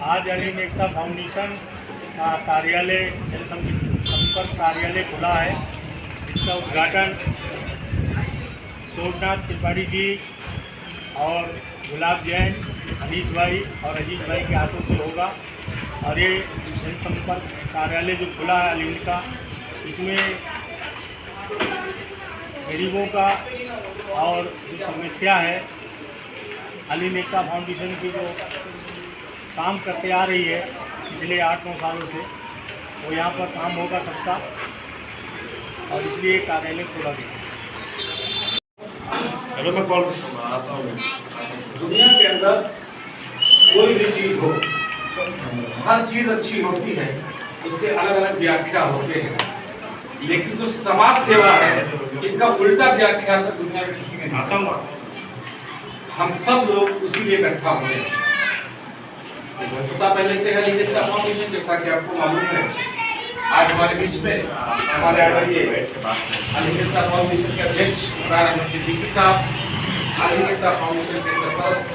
आज अलीम एकता फाउंडेशन का कार्यालय जनसंपर्क कार्यालय खुला है। इसका उद्घाटन सोमनाथ त्रिपाठी जी और गुलाब जैन, अनीश भाई और अजीत भाई के हाथों से होगा। और ये जनसंपर्क कार्यालय जो खुला है अलीम का, इसमें गरीबों का और जो समस्या है अलीम एकता फाउंडेशन की जो काम करते आ रही है पिछले 8-9 सालों से, वो यहाँ पर काम होगा सबका, और इसलिए कार्यालय खोला गया। हेलो, मैं कॉल आता हूँ। दुनिया के अंदर कोई भी चीज़ हो, हर चीज़ अच्छी होती है, उसके अलग अलग व्याख्या होते हैं, लेकिन जो समाज सेवा है इसका उल्टा व्याख्या तो दुनिया में किसी ने आता हुआ। हम सब लोग उसी लिए इकट्ठा हुए हैं। पहले से है अलीम एकता फाउंडेशन, जैसा कि आपको मालूम है। आज हमारे बीच में हमारे आदरणीय अलीम एकता फाउंडेशन के अध्यक्ष सिद्दीकी साहब, अलीम एकता फाउंडेशन के सरपरस्त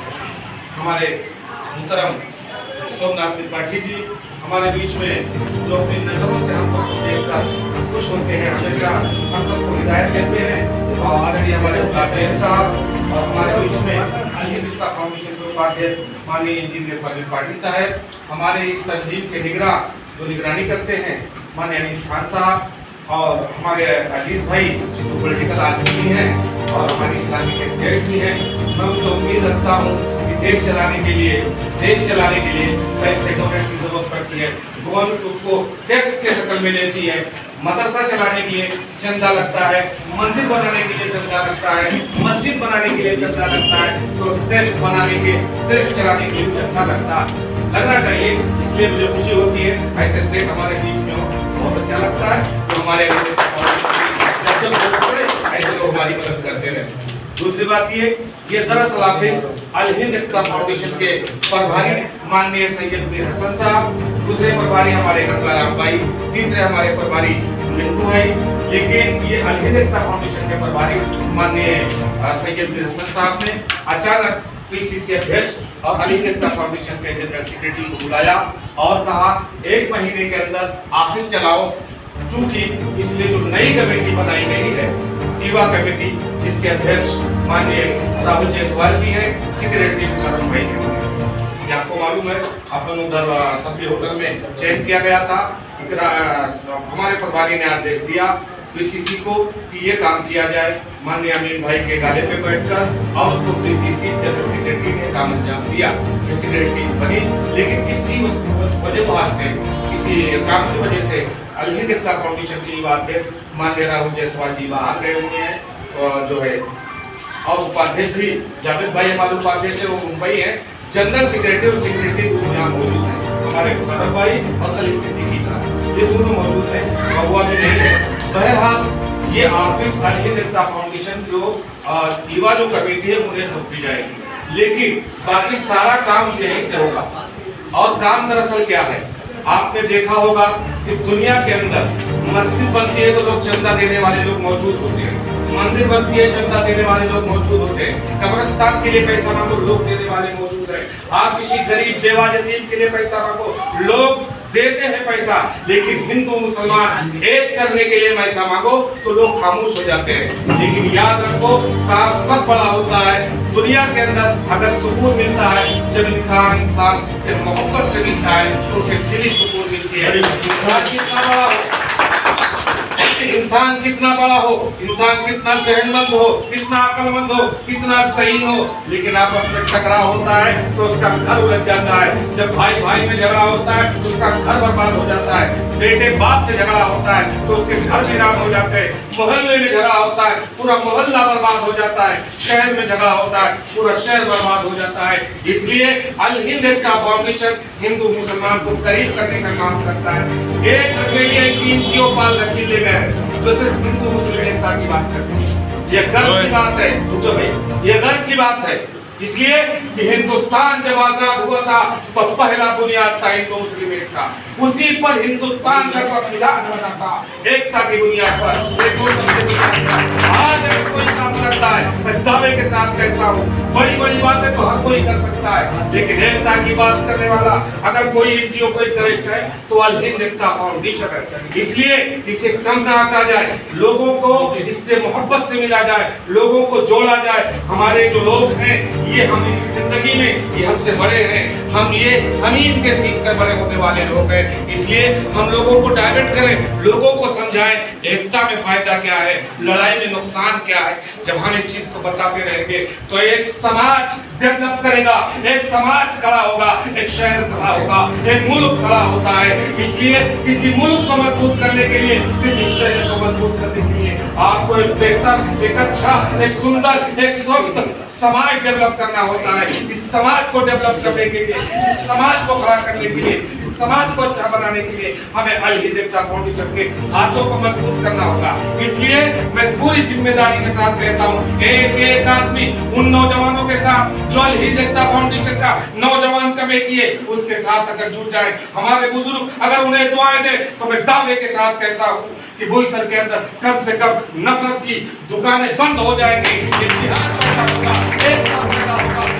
हमारे मुहतरम सोमनाथ त्रिपाठी जी हमारे बीच में, जो अपनी नजरों से हम सबको देखकर खुश होते हैं, हमेशा हम सबको हिदायत देते हैं। और आदरणीय हमारे गुलाब जैन साहब और हमारे बीच में अलीम एकता फाउंडेशन के उपाध्यक्ष माननीय इंजीनियर परवीन पाटिल साहब, हमारे इस तंजीम के निगरानी करते हैं माननीय अनीस खान साहब, और हमारे अजीज भाई जो पॉलिटिकल आदमी हैं और हमारी इस्लामी के सेठ भी हैं। मैं उनसे उम्मीद रखता हूँ कि देश चलाने के लिए पैसे गवर्नमेंट की जरूरत पड़ती है। गवर्नमेंट उसको टैक्स के शक्ल में लेती है। मदरसा चलाने के लिए चंदा लगता है, मंदिर बनाने के लिए चंदा लगता है, मस्जिद बनाने के लिए चंदा लगता है, तो ट्रक चलाने के लिए चंदा लगना चाहिए। इसलिए मुझे खुशी होती है ऐसे सेठ हमारे बीच में हो, बहुत अच्छा लगता है। तो हमारे ऐसे लोग हमारी मदद करते रहे। दूसरी बात ये दरअसल हाफिज अलीम एकता फाउंडेशन के प्रभारी माननीय सैयद मीर हसन साहब, दूसरे प्रभारी हमारे गंगाराम भाई, तीसरे हमारे प्रभारी मिंटू भाई। लेकिन ये अलीम एकता फाउंडेशन के प्रभारी माननीय सैयद मीर हसन साहब ने अचानक पीसीसी अध्यक्ष और अलीम एकता फाउंडेशन के जनरल सेक्रेटरी को बुलाया और कहा 1 महीने के अंदर ऑफिस चलाओ। चूंकि इसलिए जो नई कमेटी बनाई गई है, युवा कमेटी, जिसके अध्यक्ष माननीय राहुल जायसवाल जी हैं, सेक्रेटरी करम भाई हैं। आपको मालूम है अपन उधर सभी होटल में चयन किया गया था। हमारे प्रभारी ने आदेश दिया पीसीसी को कि ये काम किया जाए। माननीय अमीन भाई के गाले पे बैठकर और उसको पीसीसी जनरल सेक्रेटरी ने काम अंजाम दिया, सेक्रेटरी बनी। लेकिन किसी वजह से किसी काम की वजह से अलीम एकता फाउंडेशन की बात माननीय राहुल जायसवाल जी बाहर गए हुए हैं, और जो है और उपाध्यक्ष भी जावेद भाई हमारे उपाध्यक्ष है, वो मुंबई है। जनरल सेक्रेटरी और सेक्रेटरी दोनों यहाँ मौजूद हैं, हमारे मुकरम भाई और खलील सिद्दीकी साहब, ये दोनों मौजूद हैं। महुआ भी नहीं है। बहरहाल ये ऑफिस अलीम एकता फाउंडेशन जो युवा जो कमेटी है उन्हें सौंपी जाएगी, लेकिन बाकी सारा काम यहीं से होगा। और काम दरअसल क्या है, आपने देखा होगा कि दुनिया के अंदर मस्जिद बनती है तो लोग चंदा देने वाले लोग मौजूद होते हैं, मंदिर बनती है चंदा देने वाले लोग मौजूद होते हैं, कब्रिस्तान के लिए पैसा मांगो लोग देने वाले मौजूद हैं। आप किसी गरीब बेवा यतीम के लिए पैसा मांगो लोग देते हैं पैसा, लेकिन हिंदू मुसलमान एक करने के लिए पैसा मांगो तो लोग खामोश हो जाते हैं। लेकिन याद रखो, काम सब बड़ा होता है दुनिया के अंदर। अगर सुकून मिलता है जब इंसान से मोहब्बत से मिलता है तो उसे दिली सुकून मिलती है। इंसान कितना बड़ा हो, इंसान कितना सेहतमंद हो, कितना अक्लमंद हो, कितना सही हो, लेकिन आपस में टकराव होता है तो उसका घर उलझ जाता है। जब भाई भाई में झगड़ा होता है तो उसका घर बर्बाद हो जाता है। बेटे बाप से झगड़ा होता है तो उसके घर वीरान हो जाते हैं। मोहल्ले में झगड़ा होता है पूरा मोहल्ला बर्बाद हो जाता है। शहर में झगड़ा होता है पूरा शहर बर्बाद हो जाता है। इसलिए अल हिंद एकता फाउंडेशन हिंदू मुसलमान को करीब करने का काम करता है। एक अकेली ऐसी एनजीओ पालघर जिले में है जो सिर्फ हिंदू मुस्लिम एकता की बात करती है। ये गर्व की बात है, पूछो भाई, ये गर्व की बात है। इसलिए कि हिंदुस्तान जब आजाद हुआ था तो पहला बुनियाद था हिंदू मुस्लिम एकता। उसी पर हिंदुस्तान का संविधान बना था, एकता की बुनियाद पर। आज अगर कोई काम करता है, मैं दावे के साथ कहता हूँ, बड़ी बड़ी बातें तो हर कोई कर सकता है, लेकिन एकता की बात करने वाला अगर कोई एनजीओ कोई ट्रस्ट है तो अल हिंद एकता फाउंडेशन है। इसलिए इसे कम ना आंका जाए, लोगों को इससे मोहब्बत से मिला जाए, लोगों को जोड़ा जाए। हमारे जो लोग हैं ये हमारी जिंदगी में ये हमसे बड़े हैं, हम ही इनके सीख कर बड़े होने वाले लोग हैं। इसलिए हम लोगों को डाइवर्ट करें, लोगों को समझाएं एकता में फायदा क्या है, लड़ाई में नुकसान क्या है। जब हम इस चीज को बताते रहेंगे तो एक समाज डेवलप करेगा, एक समाज खड़ा होगा, एक शहर खड़ा होगा, एक मुल्क खड़ा होता है। इसलिए किसी मुल्क को मजबूत करने के लिए, किसी शहर को मजबूत करने के लिए आपको एक बेहतर, एक अच्छा, एक सुंदर, एक स्वस्थ समाज डेवलप करना होता है। इस समाज को डेवलप करने के लिए, इस समाज को खड़ा करने के लिए, इस समाज को अच्छा बनाने के लिए हमें अल हिंद एकता फाउंडेशन के हाथों को मजबूत करना होगा। इसलिए मैं पूरी जिम्मेदारी के साथ कहता हूँ, एक एक आदमी उन नौजवानों के साथ जो अल हिंद एकता फाउंडेशन का नौजवान कमेटी है उसके साथ अगर जुड़ जाए, हमारे बुजुर्ग अगर उन्हें दुआएं दे, तो मैं दावे के साथ कहता हूँ कि बोईसर के अंदर कम से कम नफरत की दुकानें बंद हो जाएंगी।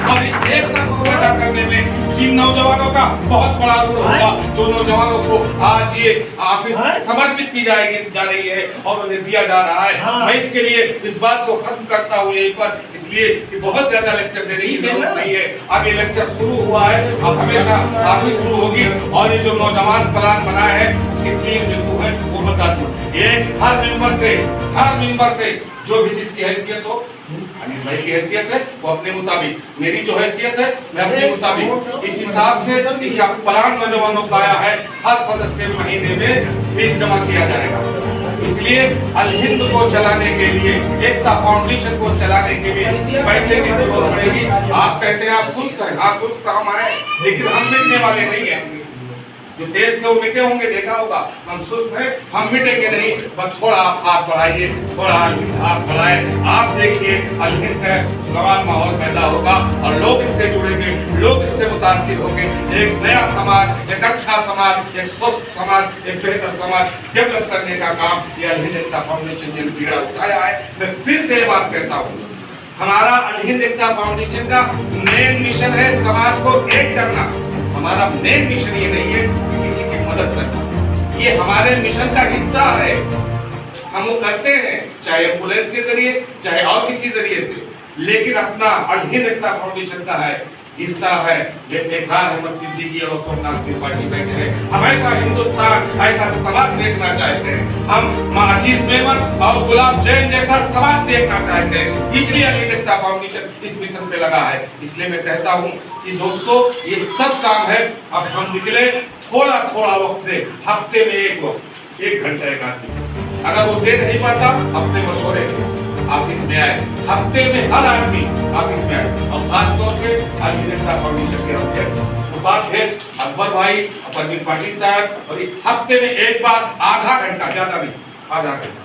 और इस एकता को पैदा करने में जिन नौजवानों का बहुत बड़ा रोल होगा, जो नौजवानों को आज ये ऑफिस समर्पित की जा रही है और उन्हें दिया जा रहा है। मैं इसके लिए इस बात को खत्म करता हूँ यहीं पर, इसलिए कि बहुत ज्यादा लेक्चर देने की जरूरत नहीं है। अब ये लेक्चर शुरू हुआ है, अब हमेशा ऑफिस शुरू होगी और ये जो नौजवान प्लान बना है उसके 3 बिंदु है, वो बता दूं। ये हर मेंबर से जो भी जिसकी हैसियत हो, अनिस भाई की हैसियत है वो अपने मुताबिक, मेरी जो हैसियत है मैं अपने मुताबिक, इस हिसाब से इनका प्लान नौजवानों का आया है। हर सदस्य महीने में फीस जमा किया जाएगा। इसलिए अल हिंद को चलाने के लिए, एकता फाउंडेशन को चलाने के लिए पैसे की जरूरत पड़ेगी। आप कहते हैं आप सुस्त हैं, हाँ सुस्त हम हैं, लेकिन हम मिटने वाले नहीं हैं। जो तेज थे वो मिटे होंगे, देखा होगा। हम सुस्त हैं, हम मिटेंगे नहीं। बस थोड़ा आप हाथ बढ़ाइए, थोड़ा हाथ बढ़ाए, आप देखिए अल हिंद का सवाल माहौल पैदा होगा और लोग इससे जुड़ेंगे, लोग इससे मुतासिर होंगे। एक नया समाज, एक अच्छा समाज, एक स्वस्थ समाज, एक बेहतर समाज डेवलप करने का काम ये अल हिंद एकता फाउंडेशन ने बीड़ा उठाया है। मैं फिर से ये बात कहता हूँ, हमारा अल हिंद एकता फाउंडेशन का मेन मिशन है समाज को एक करना। हमारा मेन मिशन ये नहीं है कि किसी की मदद करना, ये हमारे मिशन का हिस्सा है। हम वो करते हैं चाहे एम्बुलेंस के जरिए, चाहे और किसी जरिए से, लेकिन अपना अल हिंद एकता फाउंडेशन का है इस तरह है जैसे खान अहमद सिद्दीकी और सोमनाथ त्रिपाठी बैठे हैं। हम ऐसा हिंदुस्तान, ऐसा समाज देखना चाहते हैं। हम माजिद मेमन और गुलाब जैन जैसा समाज देखना चाहते हैं। इसलिए अल हिंद एकता फाउंडेशन इस मिशन पे लगा है। इसलिए मैं कहता हूँ कि दोस्तों ये सब काम है। अब हम निकले, थोड़ा थोड़ा वक्त दे, हफ्ते में एक वक्त, 1 घंटा एक आदमी अगर वो दे नहीं पाता अपने मशवरे ऑफिस में आए, हफ्ते में हर आदमी ऑफिस में आए। और खास तौर से अल हिंद एकता फाउंडेशन के अध्यक्ष उपाध्यक्ष अकबर भाई, परवीन पाटिल साहब, और हफ्ते में एक बार आधा घंटा, ज्यादा नहीं, आधा घंटा।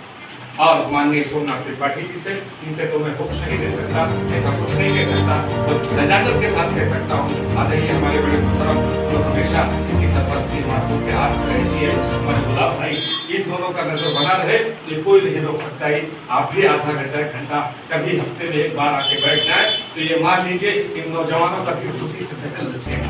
और माननीय सोमनाथ त्रिपाठी जी से, इनसे तो मैं हुक्म नहीं दे सकता, ऐसा कुछ नहीं कह सकता, तो इजाजत के साथ कह सकता हूँ। आदरणीय हमारे बड़े मुहतरम जो हमेशा इनकी सरपरस्ती मासूम के हाथ में रहती है, हमारे गुलाब भाई, इन दोनों का नजर बना रहे, ये कोई नहीं रोक सकता है। आप भी आधा घंटा, 1 घंटा कभी हफ्ते में एक बार आके बैठ जाए तो ये मान लीजिए इन नौजवानों का भी खुशी से धकल उठेगा,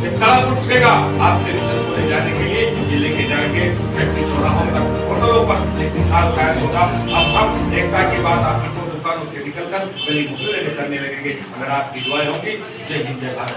एक तड़प उठेगा आपके मिशन को ले जाने के लिए। ये लेके जाएंगे चट्टी चौराहों तक, होटलों पर एक मिसाल कायम होगा। अब हम एकता की बात आपकी सौ दुकानों से निकलकर गली मोहल्ले में करने लगेंगे अगर आपकी दुआएं होंगी। जय हिंद, जय भारत।